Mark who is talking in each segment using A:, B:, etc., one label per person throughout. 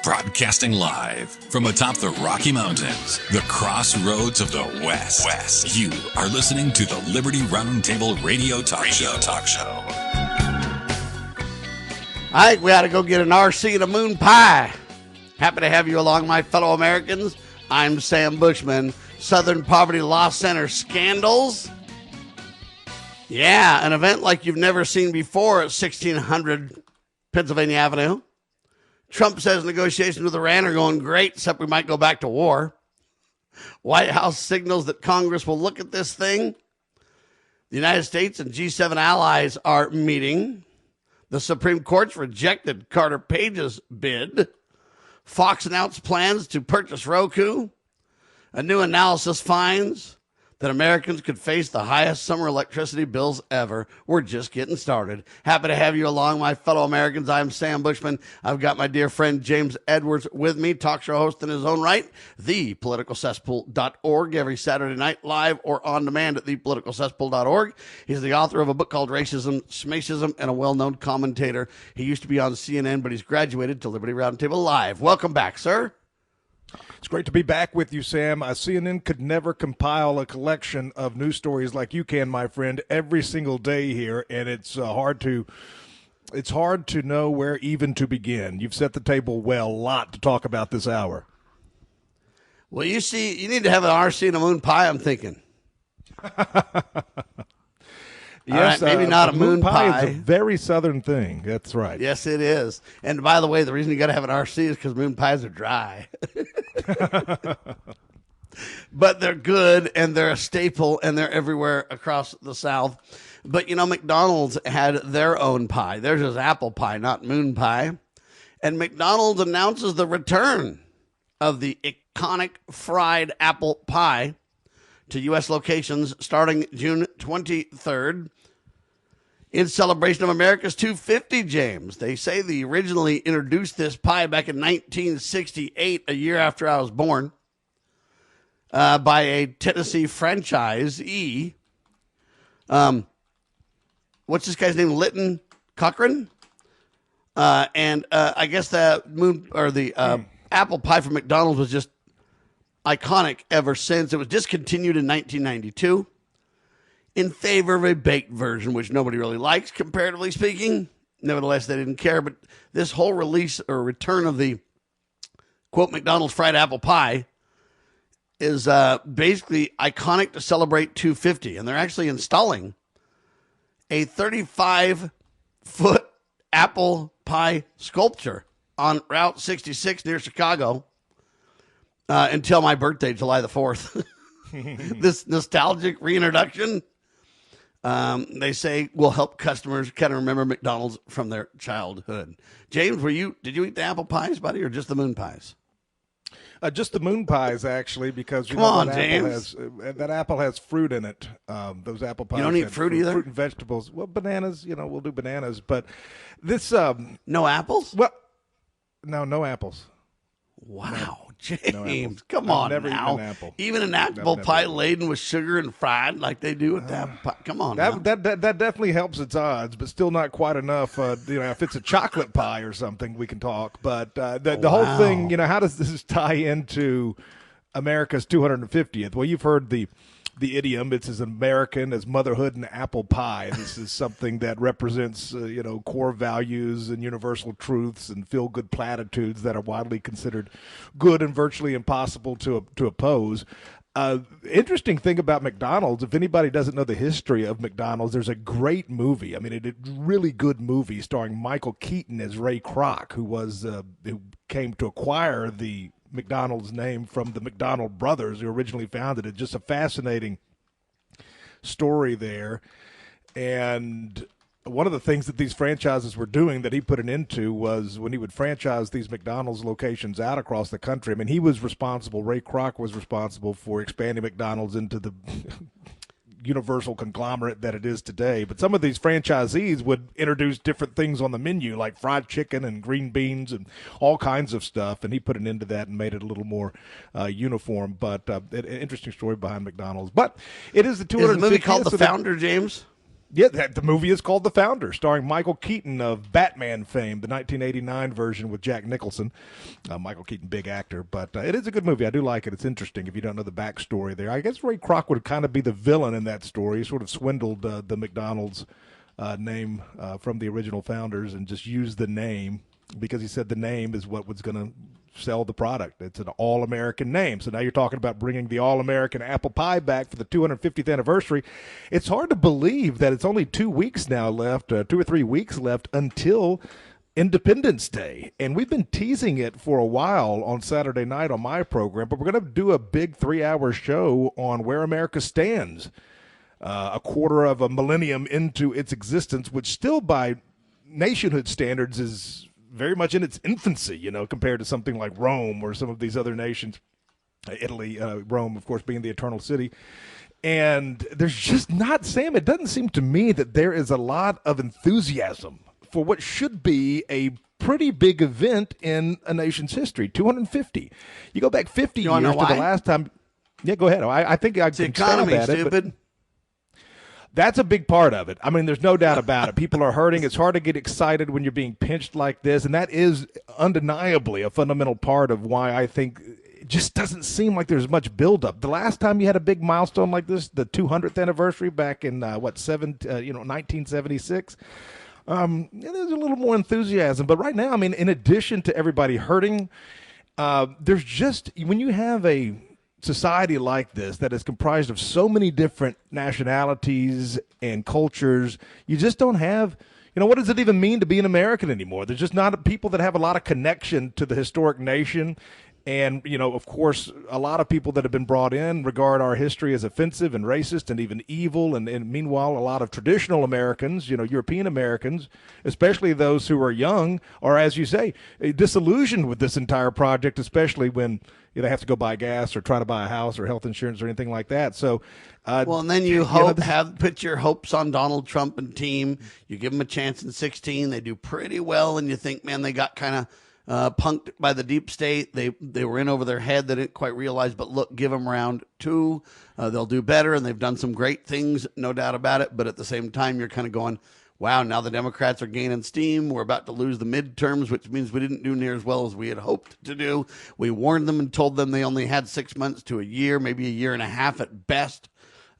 A: Broadcasting live from atop the Rocky Mountains, the crossroads of the West. You are listening to the Liberty Roundtable Radio Talk Show.
B: I think we ought to go get an RC and a moon pie. Happy to have you along, my fellow Americans. I'm Sam Bushman. Southern Poverty Law Center scandals. Yeah, an event like you've never seen before at 1600 Pennsylvania Avenue. Trump says negotiations with Iran are going great, except we might go back to war. White House signals that Congress will look at this thing. The United States and G7 allies are meeting. The Supreme Court's rejected Carter Page's bid. Fox announced plans to purchase Roku. A new analysis finds that Americans could face the highest summer electricity bills ever. We're just getting started. Happy to have you along, my fellow Americans. I'm Sam Bushman. I've got my dear friend James Edwards with me, talk show host in his own right, thepoliticalcesspool.org, every Saturday night, live or on demand at thepoliticalcesspool.org. He's the author of a book called Racism, Schmacism, and a well-known commentator. He used to be on CNN, but he's graduated to Liberty Roundtable Live. Welcome back, sir.
C: It's great to be back with you, Sam. CNN could never compile a collection of news stories like you can, my friend, every single day here, and it's hard to know where even to begin. You've set the table well. A lot to talk about this hour.
B: Well, you see, you need to have an RC and a moon pie, I'm thinking.
C: Yes,
B: right, maybe not a moon pie.
C: It's a very southern thing. That's right.
B: Yes, it is. And by the way, the reason you got to have an RC is because moon pies are dry. But they're good, and they're a staple, and they're everywhere across the South. But, you know, McDonald's had their own pie. Theirs is apple pie, not moon pie. And McDonald's announces the return of the iconic fried apple pie to U.S. locations starting June 23rd in celebration of America's 250, James. They say they originally introduced this pie back in 1968, a year after I was born, by a Tennessee franchisee. What's this guy's name? Lytton Cochran? And I guess the apple pie from McDonald's was just iconic ever since. It was discontinued in 1992 in favor of a baked version, which nobody really likes, comparatively speaking. Nevertheless, they didn't care. But this whole release or return of the, quote, McDonald's fried apple pie is basically iconic to celebrate 250. And they're actually installing a 35-foot apple pie sculpture on Route 66 near Chicago until my birthday, July the 4th. This nostalgic reintroduction, they say, will help customers kind of remember McDonald's from their childhood. James, did you eat the apple pies, buddy, or just the moon pies?
C: Just the moon pies, actually, because that apple has fruit in it. Those apple pies.
B: You don't eat fruit either?
C: Fruit and vegetables. Well, bananas, we'll do bananas. But this...
B: no apples?
C: Well, no apples.
B: Wow,
C: no
B: James, come on
C: never
B: now.
C: Eaten an apple.
B: Even an apple pie laden with sugar and fried like they do with the apple pie. Come on now.
C: That definitely helps its odds, but still not quite enough. If it's a chocolate pie or something, we can talk. But the whole thing, how does this tie into America's 250th? Well, you've heard the idiom. It's as American as motherhood and apple pie. This is something that represents, core values and universal truths and feel-good platitudes that are widely considered good and virtually impossible to oppose. Interesting thing about McDonald's, if anybody doesn't know the history of McDonald's, there's a great movie. I mean, a really good movie starring Michael Keaton as Ray Kroc, who came to acquire the McDonald's name from the McDonald brothers who originally founded it. Just a fascinating story there. And one of the things that these franchises were doing that he put an end to was when he would franchise these McDonald's locations out across the country. I mean, Ray Kroc was responsible for expanding McDonald's into the universal conglomerate that it is today. But some of these franchisees would introduce different things on the menu, like fried chicken and green beans and all kinds of stuff. And he put an end to that and made it a little more uniform. But an interesting story behind McDonald's. But it is the 250th.
B: Is the movie called The Founder, James?
C: Yeah, the movie is called The Founder, starring Michael Keaton of Batman fame, the 1989 version with Jack Nicholson. Michael Keaton, big actor, but it is a good movie. I do like it. It's interesting if you don't know the backstory there. I guess Ray Kroc would kind of be the villain in that story. He sort of swindled the McDonald's name from the original founders and just used the name because he said the name is what was going to sell the product. It's an all-American name. So now you're talking about bringing the all-American apple pie back for the 250th anniversary. It's hard to believe that it's only 2 weeks now left, 2 or 3 weeks left until Independence Day. And we've been teasing it for a while on Saturday night on my program, but we're going to do a big 3-hour show on where America stands a quarter of a millennium into its existence, which still by nationhood standards is very much in its infancy, compared to something like Rome or some of these other nations, Italy, Rome, of course, being the eternal city. And there's just not, Sam, it doesn't seem to me that there is a lot of enthusiasm for what should be a pretty big event in a nation's history, 250. You go back 50 years to the last time. Yeah, go ahead. I think I can stab at it. Stupid. That's a big part of it. I mean, there's no doubt about it. People are hurting. It's hard to get excited when you're being pinched like this, and that is undeniably a fundamental part of why I think it just doesn't seem like there's much buildup. The last time you had a big milestone like this, the 200th anniversary back in 1976, there's a little more enthusiasm. But right now, I mean, in addition to everybody hurting, there's just when you have a society like this that is comprised of so many different nationalities and cultures, you just don't have, what does it even mean to be an American anymore? There's just not people that have a lot of connection to the historic nation. And, of course, a lot of people that have been brought in regard our history as offensive and racist and even evil. And meanwhile, a lot of traditional Americans, European Americans, especially those who are young, are, as you say, disillusioned with this entire project, especially when they have to go buy gas or try to buy a house or health insurance or anything like that. So,
B: and then you put your hopes on Donald Trump and team. You give them a chance in 2016. They do pretty well, and you think, man, they got kind of punked by the deep state. They were in over their head. They didn't quite realize, but look, give them round 2. They'll do better, and they've done some great things, no doubt about it. But at the same time, you're kind of going, wow, now the Democrats are gaining steam. We're about to lose the midterms, which means we didn't do near as well as we had hoped to do. We warned them and told them they only had 6 months to a year, maybe a year and a half at best,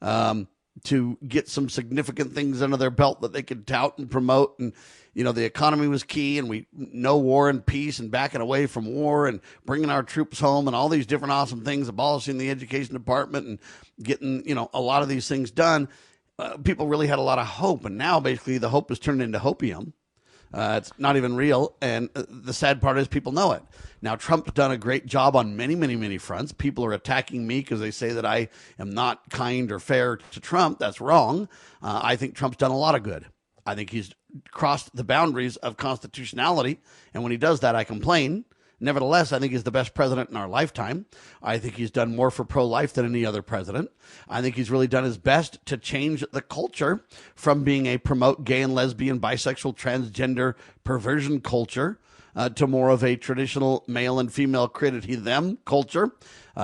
B: to get some significant things under their belt that they could tout and promote. And, the economy was key, and no war and peace and backing away from war and bringing our troops home and all these different awesome things, abolishing the education department and getting, a lot of these things done. People really had a lot of hope, and now basically the hope is turned into hopium. It's not even real, and the sad part is people know it. Now, Trump's done a great job on many, many, many fronts. People are attacking me because they say that I am not kind or fair to Trump. That's wrong. I think Trump's done a lot of good. I think he's crossed the boundaries of constitutionality, and when he does that, I complain. Nevertheless, I think he's the best president in our lifetime. I think he's done more for pro-life than any other president. I think he's really done his best to change the culture from being a promote gay and lesbian, bisexual, transgender perversion culture to more of a traditional male and female created he, them culture.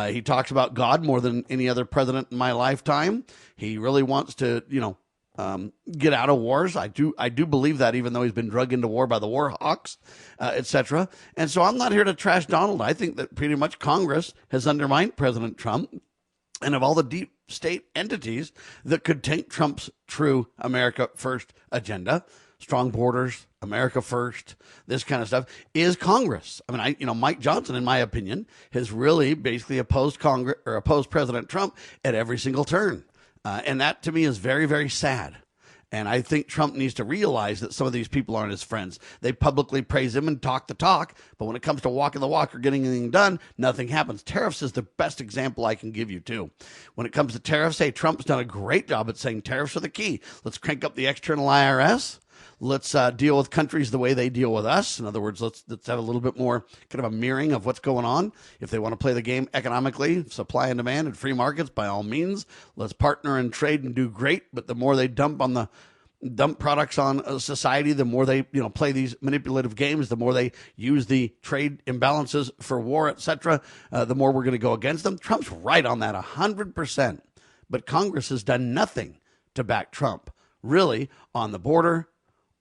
B: He talks about God more than any other president in my lifetime. He really wants to, get out of wars. I do believe that, even though he's been drugged into war by the war hawks, etc. And so I'm not here to trash Donald. I think that pretty much Congress has undermined President Trump, and of all the deep state entities that could take Trump's true America First agenda, strong borders, America First, this kind of stuff, is Congress. I mean, Mike Johnson, in my opinion, has really basically opposed Congress or opposed President Trump at every single turn. And that, to me, is very, very sad. And I think Trump needs to realize that some of these people aren't his friends. They publicly praise him and talk the talk, but when it comes to walking the walk or getting anything done, nothing happens. Tariffs is the best example I can give you, too. When it comes to tariffs, hey, Trump's done a great job at saying tariffs are the key. Let's crank up the external IRS. Let's deal with countries the way they deal with us. In other words, let's have a little bit more kind of a mirroring of what's going on. If they want to play the game economically, supply and demand and free markets, by all means, let's partner and trade and do great. But the more they dump products on society, the more they play these manipulative games, the more they use the trade imbalances for war, etc., the more we're going to go against them. Trump's right on that 100%. But Congress has done nothing to back Trump really on the border,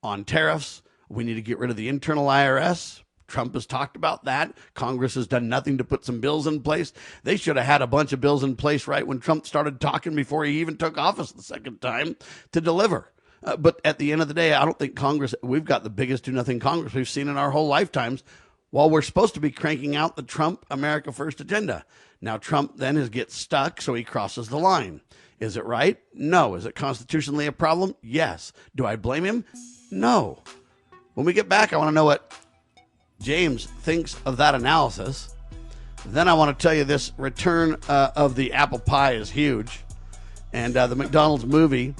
B: on tariffs. We need to get rid of the internal IRS. Trump has talked about that. Congress has done nothing to put some bills in place. They should have had a bunch of bills in place right when Trump started talking before he even took office the second time to deliver. But at the end of the day, I don't think Congress, we've got the biggest do-nothing Congress we've seen in our whole lifetimes, while we're supposed to be cranking out the Trump America First agenda. Now, Trump then gets stuck, so he crosses the line. Is it right? No. Is it constitutionally a problem? Yes. Do I blame him? No. When we get back, I want to know what James thinks of that analysis. Then I want to tell you this return of the apple pie is huge. And the McDonald's movie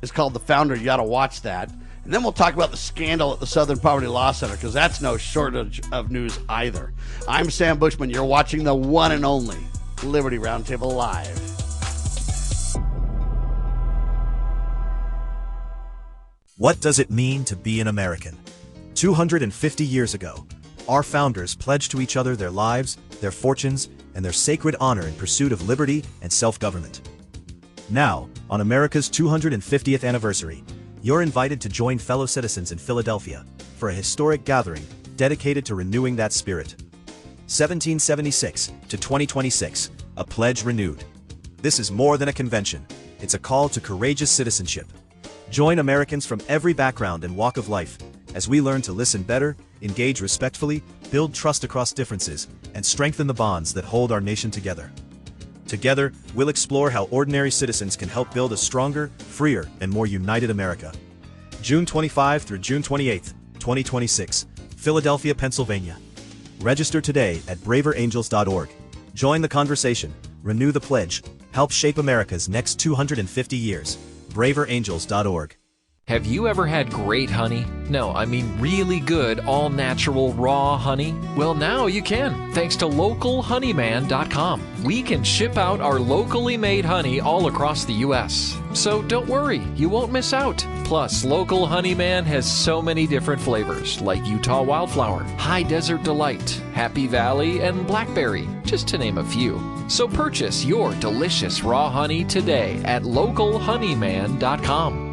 B: is called The Founder. You got to watch that. And then we'll talk about the scandal at the Southern Poverty Law Center, because that's no shortage of news either. I'm Sam Bushman. You're watching the one and only Liberty Roundtable Live.
D: What does it mean to be an American? 250 years ago, our founders pledged to each other their lives, their fortunes, and their sacred honor in pursuit of liberty and self-government. Now, on America's 250th anniversary, you're invited to join fellow citizens in Philadelphia for a historic gathering dedicated to renewing that spirit. 1776 to 2026, a pledge renewed. This is more than a convention. It's a call to courageous citizenship. Join Americans from every background and walk of life as we learn to listen better, engage respectfully, build trust across differences, and strengthen the bonds that hold our nation together. Together, we'll explore how ordinary citizens can help build a stronger, freer, and more united America. June 25 through June 28, 2026, Philadelphia, Pennsylvania. Register today at braverangels.org. Join the conversation, renew the pledge, help shape America's next 250 years. braverangels.org.
E: Have you ever had great honey? No, I mean really good, all-natural, raw honey? Well, now you can, thanks to localhoneyman.com. We can ship out our locally made honey all across the U.S. So don't worry, you won't miss out. Plus, Local Honeyman has so many different flavors, like Utah Wildflower, High Desert Delight, Happy Valley, and Blackberry, just to name a few. So purchase your delicious raw honey today at localhoneyman.com.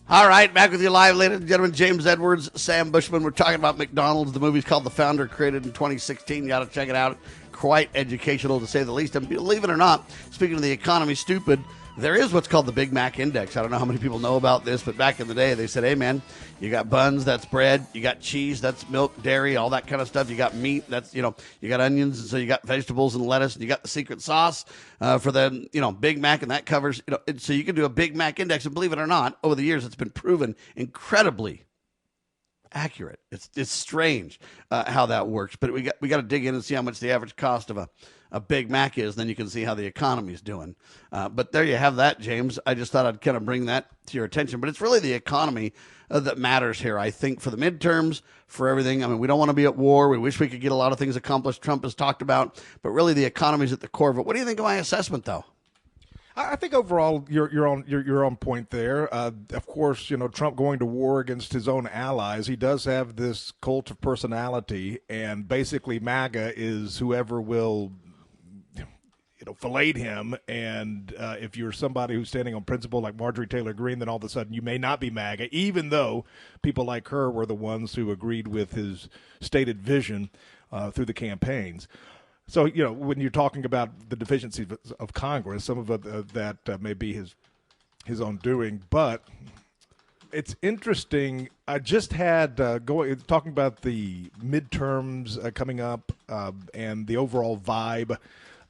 B: All right, back with you live, ladies and gentlemen. James Edwards, Sam Bushman. We're talking about McDonald's. The movie's called The Founder, created in 2016. You got to check it out. Quite educational, to say the least. And believe it or not, speaking of the economy, stupid, there is what's called the Big Mac Index. I don't know how many people know about this, but back in the day, they said, hey, man, you got buns, that's bread. You got cheese, that's milk, dairy, all that kind of stuff. You got meat, that's, you got onions, and so you got vegetables and lettuce, and you got the secret sauce for the, Big Mac, and that covers, so you can do a Big Mac Index. And believe it or not, over the years, it's been proven incredibly accurate. It's strange how that works, but we got to dig in and see how much the average cost of a Big Mac is. Then you can see how the economy is doing. But there you have that, James. I just thought I'd kind of bring that to your attention. But it's really the economy that matters here, I think, for the midterms, for everything. I mean, we don't want to be at war. We wish we could get a lot of things accomplished Trump has talked about, but really the economy is at the core of it. What do you think of my assessment, though?
C: I think overall you're on point there. Of course, Trump going to war against his own allies. He does have this cult of personality, and basically MAGA is whoever will fillet him. And if you're somebody who's standing on principle like Marjorie Taylor Greene, then all of a sudden you may not be MAGA, even though people like her were the ones who agreed with his stated vision through the campaigns. So, when you're talking about the deficiencies of Congress, some of that may be his own doing. But it's interesting. I just had talking about the midterms coming up and the overall vibe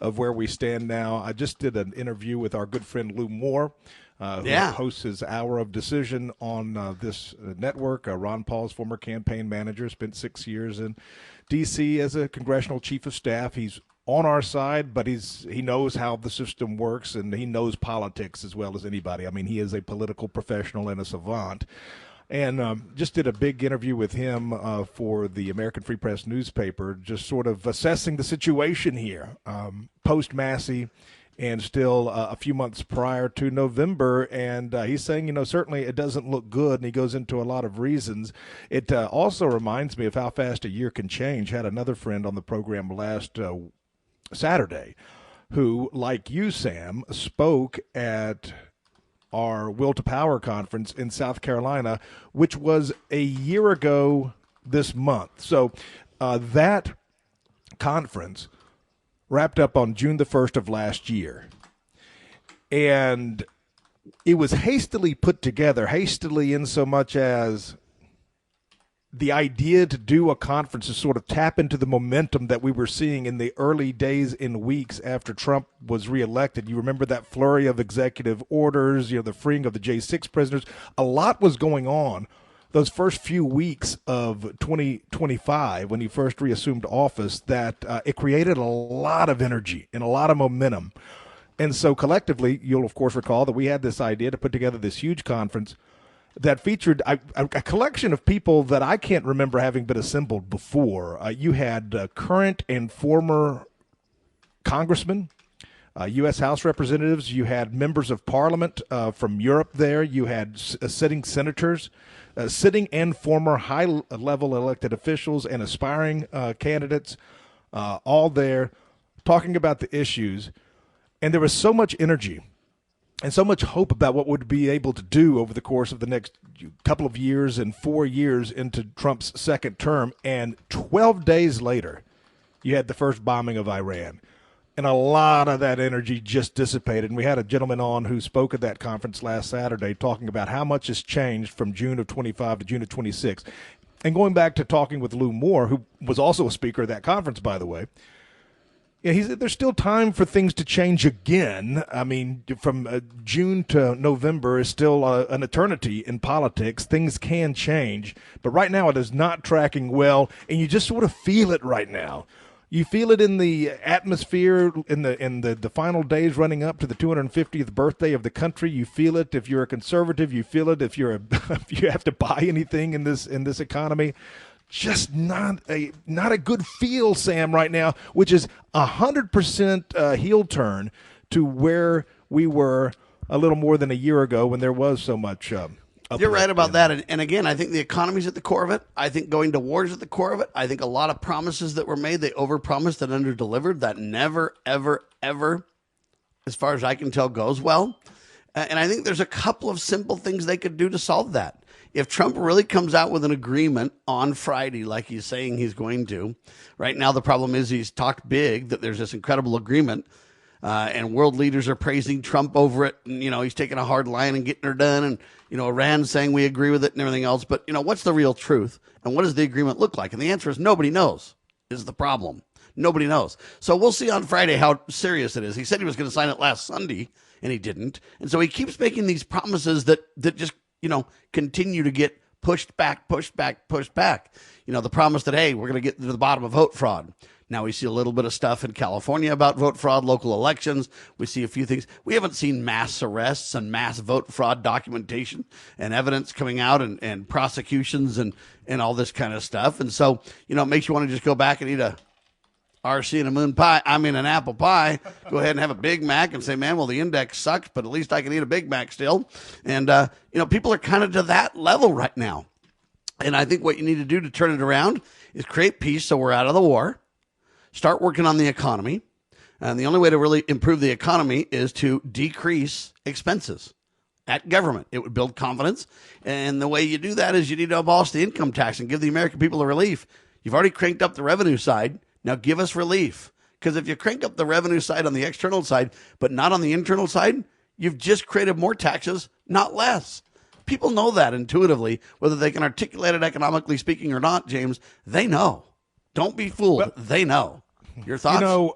C: of where we stand now. I just did an interview with our good friend Lou Moore, who hosts his Hour of Decision on this network. Ron Paul's former campaign manager, spent 6 years in D.C. as a congressional chief of staff. He's on our side, but he knows how the system works, and he knows politics as well as anybody. I mean, he is a political professional and a savant. And just did a big interview with him for the American Free Press newspaper, just sort of assessing the situation here, post-Massey, and still a few months prior to November. And he's saying, certainly it doesn't look good, and he goes into a lot of reasons. It also reminds me of how fast a year can change. Had another friend on the program last Saturday, who, like you, Sam, spoke at our Will to Power conference in South Carolina, which was a year ago this month. So that conference wrapped up on June the 1st of last year. And it was hastily put together, hastily in so much as the idea to do a conference to sort of tap into the momentum that we were seeing in the early days and weeks after Trump was reelected. You remember that flurry of executive orders, the freeing of the J6 prisoners. A lot was going on those first few weeks of 2025 when he first reassumed office, that it created a lot of energy and a lot of momentum. And so collectively, you'll of course recall that we had this idea to put together this huge conference that featured a collection of people that I can't remember having been assembled before. You had current and former congressmen, U.S. House representatives. You had members of parliament from Europe there. You had sitting senators, sitting and former high-level elected officials and aspiring candidates, all there talking about the issues. And there was so much energy and so much hope about what we'd be able to do over the course of the next couple of years and 4 years into Trump's second term. And 12 days later, you had the first bombing of Iran. And a lot of that energy just dissipated. And we had a gentleman on who spoke at that conference last Saturday talking about how much has changed from June of 25 to June of 26. And going back to talking with Lou Moore, who was also a speaker at that conference, by the way, yeah, he said there's still time for things to change again. I mean, from June to November is still an eternity in politics. Things can change, but right now it is not tracking well, and you just sort of feel it right now. You feel it in the atmosphere in the final days running up to the 250th birthday of the country. You feel it if you're a conservative. You feel it if if you have to buy anything in this economy. Just not a good feel, Sam, right now, which is 100% heel turn to where we were a little more than a year ago when there was so much.
B: You're right about that. And again, I think the economy's at the core of it. I think going to war is at the core of it. I think a lot of promises that were made, they overpromised and underdelivered. That never, ever, ever, as far as I can tell, goes well. And I think there's a couple of simple things they could do to solve that. If Trump really comes out with an agreement on Friday, like he's saying he's going to, right now the problem is he's talked big that there's this incredible agreement, and world leaders are praising Trump over it. And, he's taking a hard line and getting her done. And, Iran's saying we agree with it and everything else. But, what's the real truth? And what does the agreement look like? And the answer is nobody knows is the problem. Nobody knows. So we'll see on Friday how serious it is. He said he was going to sign it last Sunday, and he didn't. And so he keeps making these promises that just continue to get pushed back. The promise that, hey, we're going to get to the bottom of vote fraud. Now we see a little bit of stuff in California about vote fraud, local elections. We see a few things. We haven't seen mass arrests and mass vote fraud documentation and evidence coming out and prosecutions and all this kind of stuff. And so, it makes you want to just go back and eat a RC and an apple pie, go ahead and have a Big Mac and say, man, well, the index sucks, but at least I can eat a Big Mac still. And, people are kind of to that level right now. And I think what you need to do to turn it around is create peace so we're out of the war, start working on the economy. And the only way to really improve the economy is to decrease expenses at government. It would build confidence. And the way you do that is you need to abolish the income tax and give the American people a relief. You've already cranked up the revenue side. Now give us relief, because if you crank up the revenue side on the external side, but not on the internal side, you've just created more taxes, not less. People know that intuitively, whether they can articulate it economically speaking or not, James, they know. Don't be fooled. Well, they know. Your thoughts?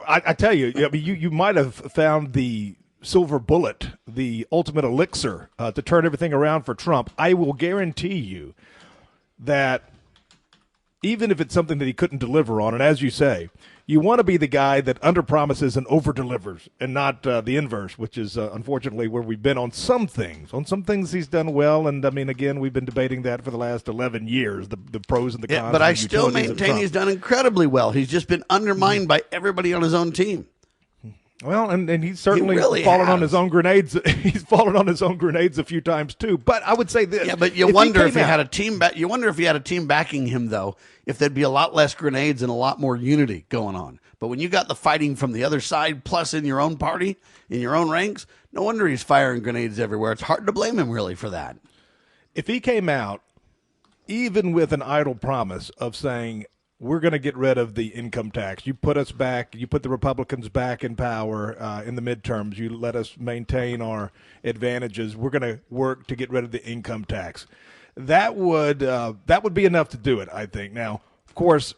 C: I tell you, you might have found the silver bullet, the ultimate elixir to turn everything around for Trump. I will guarantee you that even if it's something that he couldn't deliver on, and as you say, you want to be the guy that underpromises and over-delivers, and not the inverse, which is unfortunately where we've been on some things. On some things he's done well, and again, we've been debating that for the last 11 years, the pros and the cons.
B: Yeah, but I still maintain he's done incredibly well. He's just been undermined by everybody on his own team.
C: Well, and he's certainly fallen on his own grenades. He's fallen on his own grenades a few times too. But I would say this:
B: yeah, but you wonder if he had a team. You wonder if he had a team backing him, though, if there'd be a lot less grenades and a lot more unity going on. But when you got the fighting from the other side, plus in your own party, in your own ranks, no wonder he's firing grenades everywhere. It's hard to blame him, really, for that.
C: If he came out, even with an idle promise of saying, we're going to get rid of the income tax, you put us back, you put the Republicans back in power in the midterms, you let us maintain our advantages, we're going to work to get rid of the income tax. That would be enough to do it, I think. Now, of course,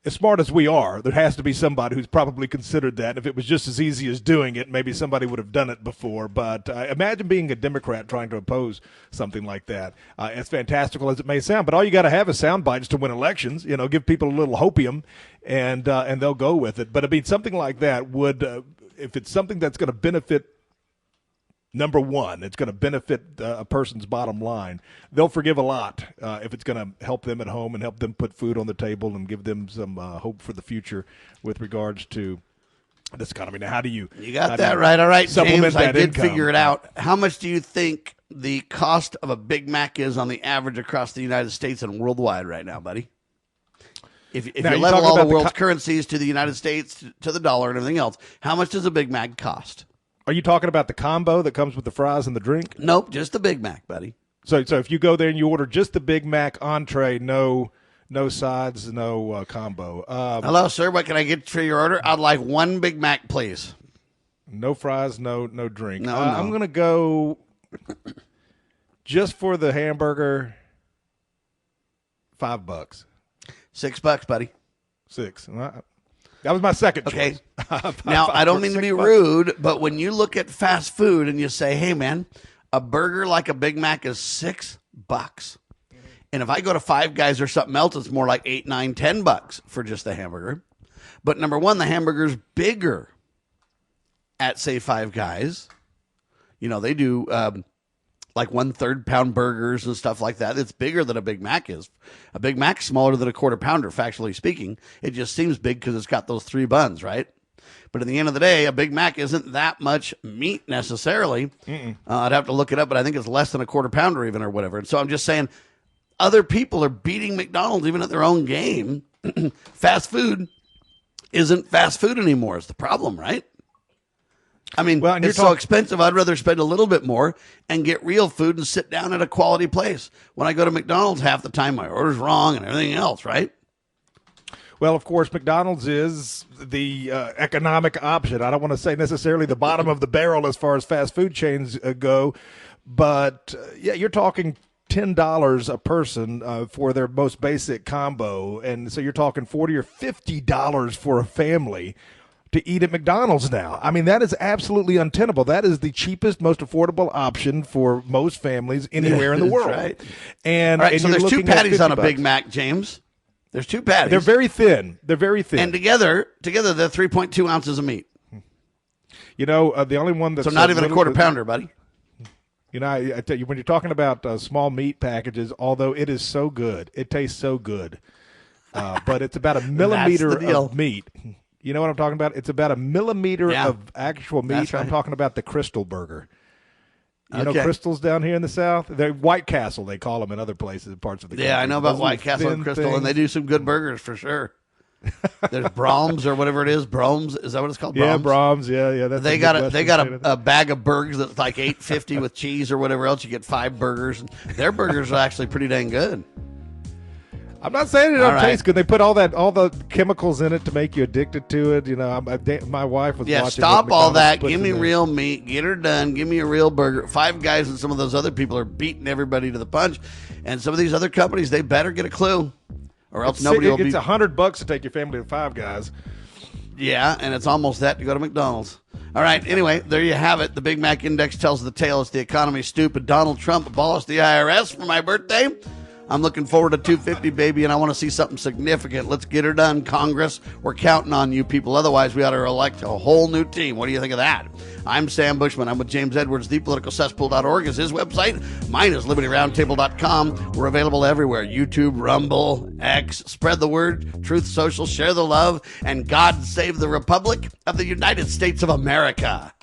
C: as smart as we are, there has to be somebody who's probably considered that. If it was just as easy as doing it, maybe somebody would have done it before. But imagine being a Democrat trying to oppose something like that. As fantastical as it may sound, but all you got to have is sound bites to win elections. Give people a little hopium, and they'll go with it. But I mean, something like that would, if it's something that's going to benefit. Number one, it's going to benefit a person's bottom line. They'll forgive a lot if it's going to help them at home and help them put food on the table and give them some hope for the future with regards to this economy. Now, how do you?
B: You got that right. All right, James, I did
C: income?
B: Figure it out. How much do you think the cost of a Big Mac is on the average across the United States and worldwide right now, buddy? If you level all the world's currencies to the United States, to the dollar and everything else, how much does a Big Mac cost?
C: Are you talking about the combo that comes with the fries and the drink?
B: Nope, just the Big Mac, buddy.
C: So if you go there and you order just the Big Mac entree, no sides, no combo.
B: Hello, sir. What can I get for your order? I'd like one Big Mac, please.
C: No fries, no drink.
B: No.
C: I'm going to go just for the hamburger, $5.
B: $6, buddy.
C: $6. That was my second choice.
B: Okay. Now, I don't mean to be rude, but when you look at fast food and you say, hey, man, a burger like a Big Mac is $6. And if I go to Five Guys or something else, it's more like $8, $9, $10 for just the hamburger. But number one, the hamburger's bigger at, say, Five Guys. They do like 1/3 pound burgers and stuff like that. It's bigger than a Big Mac is. A Big Mac's smaller than a quarter pounder, factually speaking. It just seems big because it's got those 3 buns, right? But at the end of the day, a Big Mac isn't that much meat necessarily. I'd have to look it up, but I think it's less than a quarter pounder even or whatever. And so I'm just saying other people are beating McDonald's even at their own game. Fast food isn't fast food anymore is the problem, right? I mean, it's so expensive, I'd rather spend a little bit more and get real food and sit down at a quality place. When I go to McDonald's, half the time my order's wrong and everything else, right?
C: Well, of course, McDonald's is the economic option. I don't want to say necessarily the bottom of the barrel as far as fast food chains go, but you're talking $10 a person for their most basic combo, and so you're talking $40 or $50 for a family to eat at McDonald's now. I mean, that is absolutely untenable. That is the cheapest, most affordable option for most families anywhere in the world.
B: Right.
C: And,
B: right,
C: and
B: so there's 2 patties on a Big Mac, James. There's 2 patties.
C: They're very thin.
B: And together they're 3.2 ounces of meat.
C: The only one that's...
B: So not even a quarter pounder, buddy.
C: I tell you, when you're talking about small meat packages, although it is so good, it tastes so good, but it's about a millimeter of meat. You know what I'm talking about? It's about a millimeter of actual meat.
B: That's right.
C: I'm talking about the Crystal Burger. You know Crystals down here in the South? They're White Castle, they call them in other places, parts of the country.
B: Yeah, I know about White Castle and Crystal, and they do some good burgers for sure. There's Brahms or whatever it is. Brahms, is that what it's called?
C: Brahms? Yeah, Brahms. Yeah. That's
B: they got a bag of burgers that's like $8.50 with cheese or whatever else. You get 5 burgers. And their burgers are actually pretty dang good.
C: I'm not saying it don't taste good. They put all the chemicals in it to make you addicted to it. My wife was watching.
B: Stop all that. Give me real meat. Get her done. Give me a real burger. Five Guys and some of those other people are beating everybody to the punch. And some of these other companies, they better get a clue, or else nobody will be.
C: It's $100 to take your family to Five Guys.
B: Yeah, and it's almost that to go to McDonald's. All right. Anyway, there you have it. The Big Mac Index tells the tale. It's the economy stupid. Donald Trump abolished the IRS for my birthday. I'm looking forward to 250, baby, and I want to see something significant. Let's get her done, Congress. We're counting on you people. Otherwise, we ought to elect a whole new team. What do you think of that? I'm Sam Bushman. I'm with James Edwards. ThePoliticalCesspool.org is his website. Mine is LibertyRoundtable.com. We're available everywhere. YouTube, Rumble, X. Spread the word. Truth Social. Share the love. And God save the Republic of the United States of America.